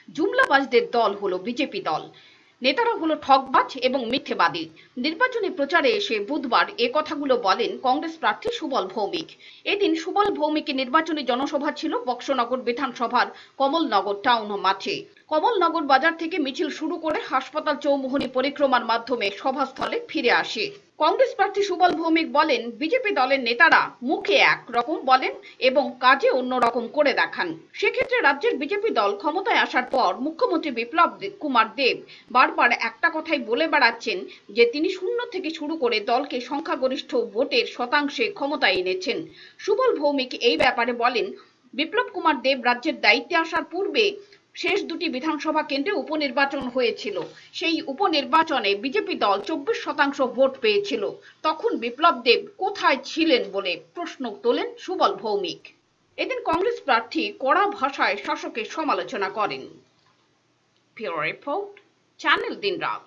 জুমলাবাজদের দল হলো বিজেপি দল। নেতারা হলো ঠকবাজ এবং মিথ্যেবাদী। নির্বাচনী প্রচারে এসে বুধবার এ কথাগুলো বলেন কংগ্রেস প্রার্থী সুবল ভৌমিক। এদিন সুবল ভৌমিকের নির্বাচনী জনসভা ছিল বক্সনগর বিধানসভার কমলনগর টাউন মাঠে। কমলনগর বাজার থেকে মিছিল শুরু করে হাসপাতাল চৌমুহনী পরিক্রমার মাধ্যমে সভাস্থলে ফিরে আসে। কংগ্রেস প্রার্থী সুবল ভৌমিক বলেন, বিজেপি দলের নেতারা মুখে এক রকম বলেন এবং কাজে অন্য রকম করে দেখান। সেক্ষেত্রে রাজ্যের বিজেপি দল ক্ষমতায় আসার পর মুখ্যমন্ত্রী বিপ্লব কুমার দেব বারবার একটা কথাই বলে বেড়াচ্ছেন যে তিনি শূন্য থেকে শুরু করে দলকে সংখ্যাগরিষ্ঠ ভোটের শতাংশে ক্ষমতায় এনেছেন। সুবল ভৌমিক এই ব্যাপারে বলেন, বিপ্লব কুমার দেব রাজ্যের দায়িত্বে আসার পূর্বে শেষ দুটি বিধানসভা কেন্দ্রে উপনির্বাচন হয়েছিল। সেই উপনির্বাচনে বিজেপি দল 24% ভোট পেয়েছিল। তখন বিপ্লব দেব কোথায় ছিলেন বলে প্রশ্ন তোলেন সুবল ভৌমিক। এদিন কংগ্রেস প্রার্থী কড়া ভাষায় শাসকের সমালোচনা করেন। ব্যুরো রিপোর্ট, চ্যানেল দিনরাত।